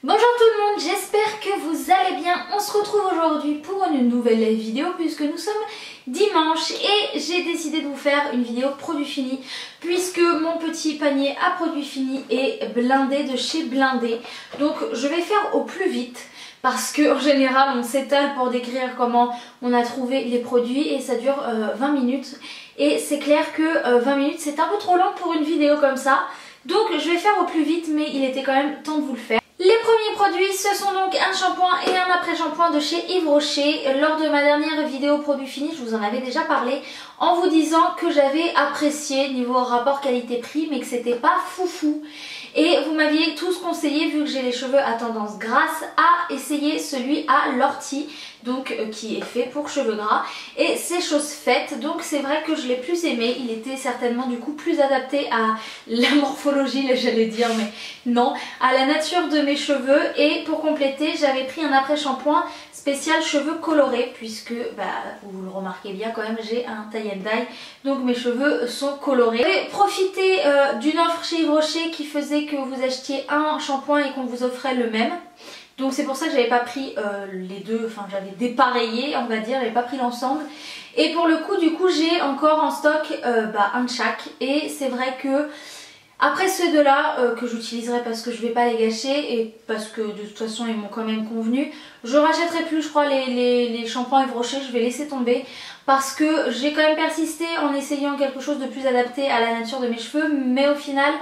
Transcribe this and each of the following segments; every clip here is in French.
Bonjour tout le monde, j'espère que vous allez bien. On se retrouve aujourd'hui pour une nouvelle vidéo puisque nous sommes dimanche et j'ai décidé de vous faire une vidéo produit fini puisque mon petit panier à produits finis est blindé de chez Blindé. Donc je vais faire au plus vite parce qu'en général on s'étale pour décrire comment on a trouvé les produits et ça dure 20 minutes. Et c'est clair que 20 minutes c'est un peu trop long pour une vidéo comme ça. Donc je vais faire au plus vite mais il était quand même temps de vous le faire. Les premiers produits, ce sont donc un shampoing et un après-shampoing de chez Yves Rocher. Lors de ma dernière vidéo produit fini, je vous en avais déjà parlé en vous disant que j'avais apprécié niveau rapport qualité-prix mais que c'était pas foufou. Et vous m'aviez tous conseillé, vu que j'ai les cheveux à tendance grasse, à essayer celui à l'ortie, donc qui est fait pour cheveux gras. Et c'est chose faite, donc c'est vrai que je l'ai plus aimé. Il était certainement du coup plus adapté à la morphologie, j'allais dire, mais non, à la nature de mes cheveux. Et pour compléter, j'avais pris un après-shampoing spécial cheveux colorés, puisque vous le remarquez bien quand même, j'ai un tie and dye, donc mes cheveux sont colorés. J'ai profité d'une offre chez Yves Rocher qui faisait que vous achetiez un shampoing et qu'on vous offrait le même. Donc c'est pour ça que j'avais pas pris les deux, enfin j'avais dépareillé on va dire, j'avais pas pris l'ensemble. Et pour le coup du coup j'ai encore en stock un de chaque. Et c'est vrai que après ces deux là que j'utiliserai parce que je vais pas les gâcher et parce que de toute façon ils m'ont quand même convenu, je rachèterai plus je crois les shampoings Yves Rocher, je vais laisser tomber. Parce que j'ai quand même persisté en essayant quelque chose de plus adapté à la nature de mes cheveux, mais au final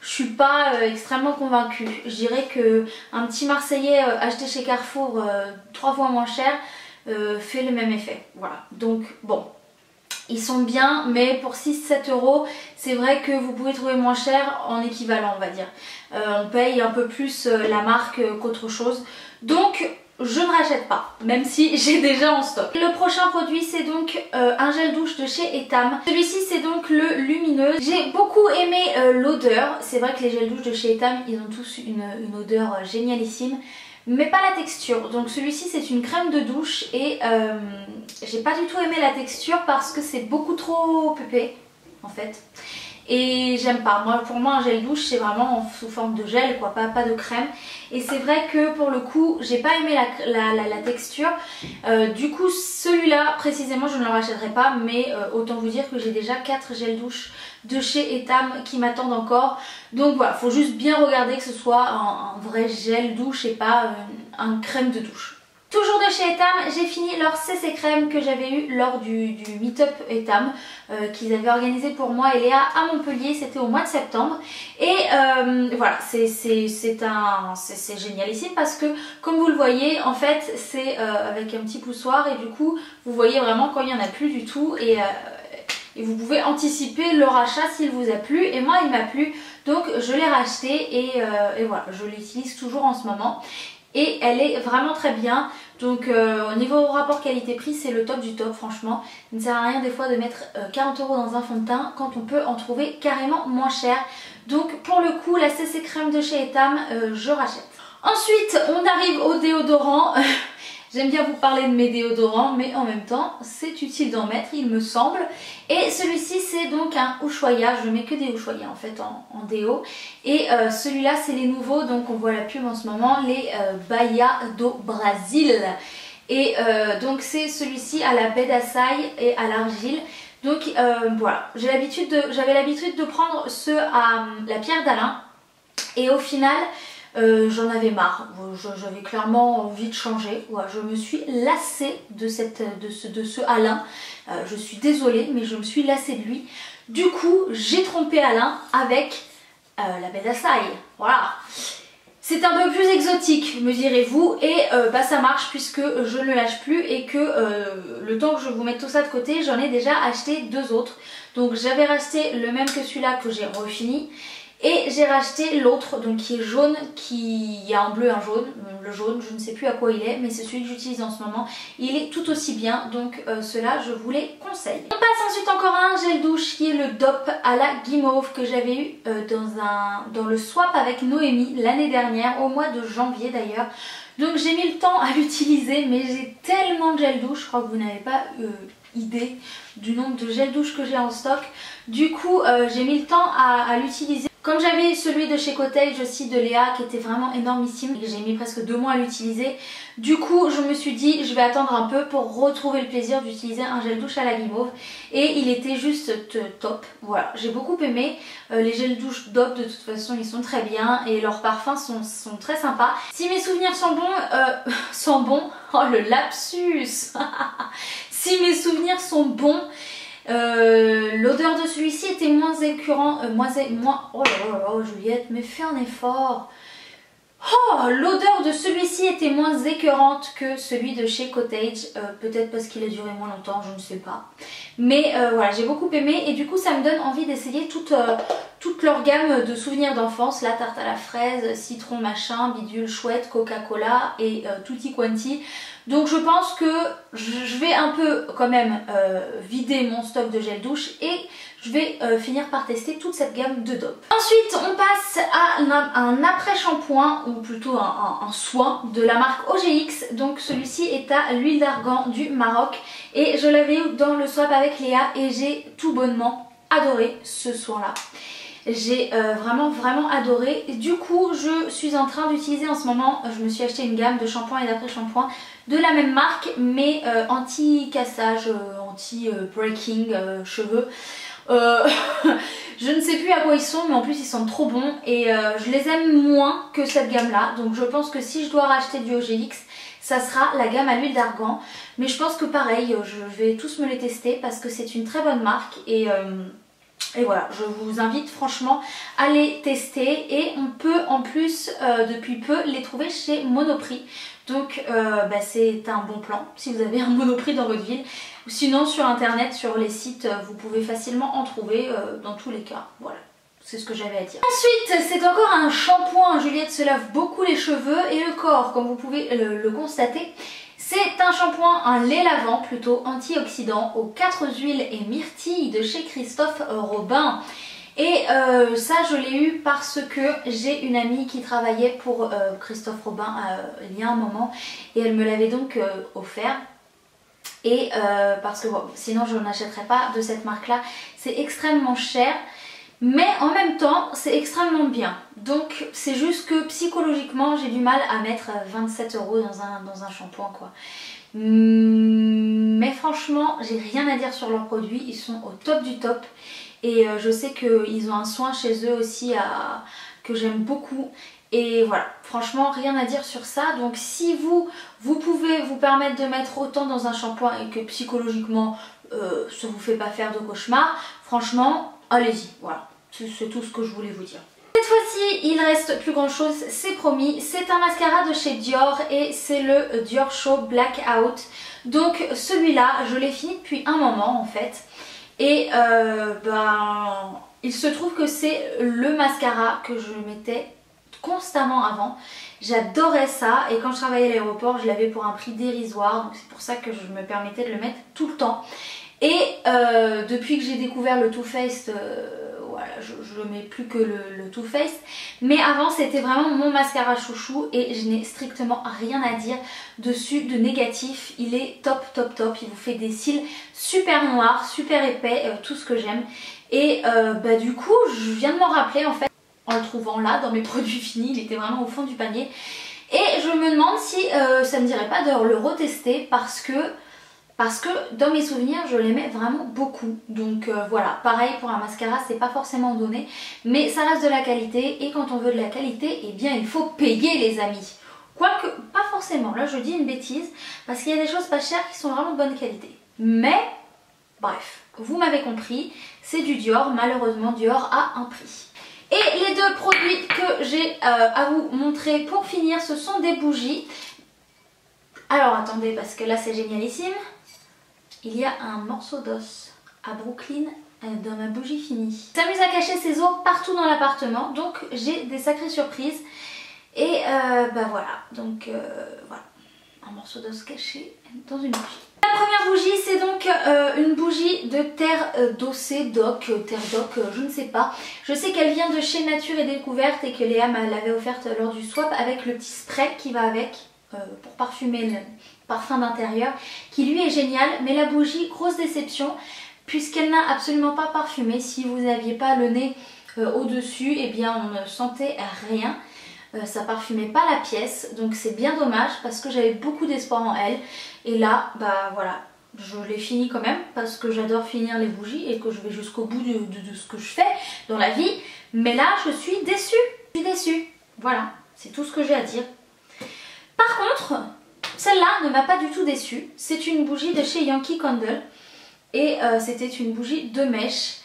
je suis pas extrêmement convaincue. Je dirais que un petit Marseillais acheté chez Carrefour 3 fois moins cher fait le même effet. Voilà, donc bon, ils sont bien, mais pour 6-7 euros, c'est vrai que vous pouvez trouver moins cher en équivalent on va dire. On paye un peu plus la marque qu'autre chose. Donc je ne rachète pas, même si j'ai déjà en stock. Le prochain produit c'est donc un gel douche de chez Etam. Celui-ci c'est donc le lumineux. J'ai beaucoup aimé l'odeur. C'est vrai que les gels douches de chez Etam ils ont tous une odeur génialissime, mais pas la texture. Donc celui-ci c'est une crème de douche et j'ai pas du tout aimé la texture parce que c'est beaucoup trop pépé en fait. Et j'aime pas, pour moi un gel douche c'est vraiment sous forme de gel quoi, pas de crème. Et c'est vrai que pour le coup j'ai pas aimé la texture. Du coup celui-là précisément je ne le rachèterai pas, mais autant vous dire que j'ai déjà 4 gels douche de chez Etam qui m'attendent encore. Donc voilà, faut juste bien regarder que ce soit un vrai gel douche et pas un crème de douche. Toujours de chez Etam, j'ai fini leur CC crème que j'avais eu lors du meet-up Etam qu'ils avaient organisé pour moi et Léa à Montpellier, c'était au mois de septembre. Et voilà, c'est génialissime parce que comme vous le voyez, en fait c'est avec un petit poussoir et du coup vous voyez vraiment quand il n'y en a plus du tout et vous pouvez anticiper le rachat s'il vous a plu. Et moi il m'a plu, donc je l'ai racheté et voilà, je l'utilise toujours en ce moment. Et elle est vraiment très bien. Donc au niveau rapport qualité-prix c'est le top du top franchement. Il ne sert à rien des fois de mettre 40 euros dans un fond de teint quand on peut en trouver carrément moins cher. Donc pour le coup la CC crème de chez Etam je rachète. Ensuite on arrive au déodorant. J'aime bien vous parler de mes déodorants mais en même temps c'est utile d'en mettre il me semble. Et celui-ci c'est donc un Ushuaïa, je mets que des Ushuaïa en fait en déo. Et celui-là c'est les nouveaux, donc on voit la pub en ce moment, les Bahia do Brasil. Et donc c'est celui-ci à la baie d'Açaï et à l'argile. Donc voilà, j'avais l'habitude de prendre ceux à la pierre d'Alain. Et au final j'en avais marre, j'avais clairement envie de changer. Ouais, je me suis lassée de ce Alain. Je suis désolée mais je me suis lassée de lui. Du coup j'ai trompé Alain avec la baie d'Açaï. Voilà. C'est un peu plus exotique me direz-vous et ça marche puisque je ne le lâche plus et que le temps que je vous mette tout ça de côté j'en ai déjà acheté 2 autres. Donc j'avais racheté le même que celui-là que j'ai refini. Et j'ai racheté l'autre, donc qui est jaune, qui y a un bleu, un jaune. Le jaune, je ne sais plus à quoi il est, mais c'est celui que j'utilise en ce moment. Il est tout aussi bien, donc ceux-là, je vous les conseille. On passe ensuite encore à un gel douche qui est le DOP à la guimauve que j'avais eu dans le swap avec Noémie l'année dernière, au mois de janvier d'ailleurs. Donc j'ai mis le temps à l'utiliser, mais j'ai tellement de gel douche, je crois que vous n'avez pas idée du nombre de gel douche que j'ai en stock. Du coup j'ai mis le temps à l'utiliser. Comme j'avais celui de chez Cottage aussi de Léa qui était vraiment énormissime et que j'ai mis presque 2 mois à l'utiliser, du coup je me suis dit je vais attendre un peu pour retrouver le plaisir d'utiliser un gel douche à la guimauve et il était juste top. Voilà, j'ai beaucoup aimé. Les gels douche DOP de toute façon ils sont très bien et leurs parfums sont très sympas. Si mes souvenirs sont bons, oh le lapsus si mes souvenirs sont bons, l'odeur de celui-ci était moins écœurante, oh là là, Juliette, mais fais un effort. Oh, l'odeur de celui-ci était moins écœurante que celui de chez Cottage, peut-être parce qu'il a duré moins longtemps, je ne sais pas. Mais voilà, j'ai beaucoup aimé et du coup ça me donne envie d'essayer toute leur gamme de souvenirs d'enfance, la tarte à la fraise, citron machin, bidule chouette, Coca-Cola et tutti quanti. Donc je pense que je vais un peu quand même vider mon stock de gel douche et je vais finir par tester toute cette gamme de DOP. Ensuite on passe à un après-shampoing ou plutôt un soin de la marque OGX. Donc celui-ci est à l'huile d'argan du Maroc et je l'avais eu dans le swap avec Léa et j'ai tout bonnement adoré ce soin là. J'ai vraiment adoré. Et du coup je suis en train d'utiliser en ce moment, je me suis acheté une gamme de shampoing et d'après-shampoing de la même marque mais anti-cassage, anti-breaking cheveux. Je ne sais plus à quoi ils sont mais en plus ils sont trop bons et je les aime moins que cette gamme là. Donc je pense que si je dois racheter du OGX ça sera la gamme à l'huile d'argan. Mais je pense que pareil je vais tous me les tester parce que c'est une très bonne marque et voilà, je vous invite franchement à les tester et on peut en plus depuis peu les trouver chez Monoprix. Donc c'est un bon plan si vous avez un Monoprix dans votre ville. Ou sinon sur internet, sur les sites, vous pouvez facilement en trouver dans tous les cas. Voilà, c'est ce que j'avais à dire. Ensuite, c'est encore un shampoing. Juliette se lave beaucoup les cheveux et le corps, comme vous pouvez le constater. C'est un shampoing, un lait lavant plutôt antioxydant aux 4 huiles et myrtilles de chez Christophe Robin. Et ça je l'ai eu parce que j'ai une amie qui travaillait pour Christophe Robin il y a un moment et elle me l'avait donc offert. Et parce que bon, sinon je n'achèterais pas de cette marque là, c'est extrêmement cher. Mais en même temps c'est extrêmement bien. Donc c'est juste que psychologiquement j'ai du mal à mettre 27 € dans un shampoing quoi. Mais franchement j'ai rien à dire sur leurs produits, ils sont au top du top. Et je sais qu'ils ont un soin chez eux aussi que j'aime beaucoup. Et voilà, franchement rien à dire sur ça. Donc si vous pouvez vous permettre de mettre autant dans un shampoing et que psychologiquement ça vous fait pas faire de cauchemar, franchement allez-y, voilà. C'est tout ce que je voulais vous dire. Cette fois-ci, il reste plus grand chose, c'est promis. C'est un mascara de chez Dior et c'est le Dior Show Blackout. Donc celui-là, je l'ai fini depuis un moment en fait. Et il se trouve que c'est le mascara que je mettais constamment avant. J'adorais ça et quand je travaillais à l'aéroport, je l'avais pour un prix dérisoire. Donc c'est pour ça que je me permettais de le mettre tout le temps. Et depuis que j'ai découvert le Too Faced, voilà, je mets plus que le Too Faced. Mais avant c'était vraiment mon mascara chouchou et je n'ai strictement rien à dire dessus de négatif. Il est top top top, il vous fait des cils super noirs, super épais, tout ce que j'aime. Et du coup je viens de m'en rappeler en fait en le trouvant là dans mes produits finis, il était vraiment au fond du panier. Et je me demande si ça me dirait pas de le retester parce que dans mes souvenirs je l'aimais vraiment beaucoup. Donc voilà, pareil pour un mascara c'est pas forcément donné mais ça reste de la qualité et quand on veut de la qualité eh bien il faut payer les amis. Quoique pas forcément, là je dis une bêtise parce qu'il y a des choses pas chères qui sont vraiment de bonne qualité. Mais bref, vous m'avez compris, c'est du Dior, malheureusement Dior a un prix. Et les deux produits que j'ai à vous montrer pour finir ce sont des bougies. Alors attendez parce que là c'est génialissime. Il y a un morceau d'os à Brooklyn dans ma bougie finie. Il s'amuse à cacher ses os partout dans l'appartement, donc j'ai des sacrées surprises. Et voilà, donc voilà, un morceau d'os caché dans une bougie. La première bougie c'est donc une bougie de terre d'ossé terre d'oc, je ne sais pas. Je sais qu'elle vient de chez Nature et Découverte et que Léa me l'avait offerte lors du swap avec le petit spray qui va avec pour parfumer le parfum d'intérieur qui lui est génial. Mais la bougie, grosse déception puisqu'elle n'a absolument pas parfumé. Si vous n'aviez pas le nez au-dessus, et bien on ne sentait rien. Ça parfumait pas la pièce, donc c'est bien dommage parce que j'avais beaucoup d'espoir en elle. Et là, bah voilà, je l'ai fini quand même parce que j'adore finir les bougies et que je vais jusqu'au bout de ce que je fais dans la vie. Mais là, je suis déçue. Je suis déçue. Voilà, c'est tout ce que j'ai à dire. Par contre, celle-là ne m'a pas du tout déçue. C'est une bougie de chez Yankee Candle et c'était une bougie de mèche.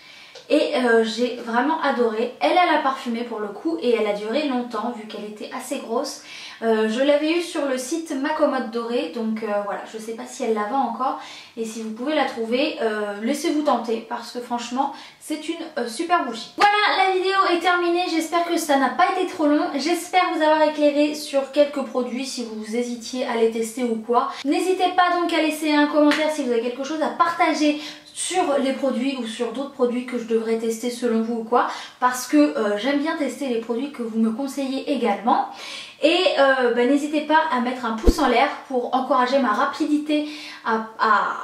Et j'ai vraiment adoré. Elle a parfumé pour le coup et elle a duré longtemps vu qu'elle était assez grosse. Je l'avais eue sur le site Ma Commode Dorée, donc voilà, je sais pas si elle la vend encore. Et si vous pouvez la trouver, laissez-vous tenter parce que franchement c'est une super bougie. Voilà, la vidéo est terminée, j'espère que ça n'a pas été trop long. J'espère vous avoir éclairé sur quelques produits si vous hésitiez à les tester ou quoi. N'hésitez pas donc à laisser un commentaire si vous avez quelque chose à partager sur les produits ou sur d'autres produits que je devrais tester selon vous ou quoi, parce que j'aime bien tester les produits que vous me conseillez également. Et n'hésitez pas à mettre un pouce en l'air pour encourager ma rapidité à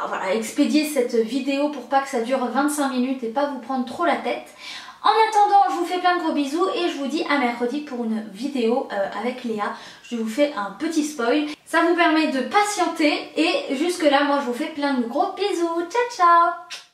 voilà, expédier cette vidéo pour pas que ça dure 25 minutes et pas vous prendre trop la tête. En attendant, je vous fais plein de gros bisous et je vous dis à mercredi pour une vidéo avec Léa. Je vous fais un petit spoil. Ça vous permet de patienter et jusque là, moi je vous fais plein de gros bisous. Ciao ciao!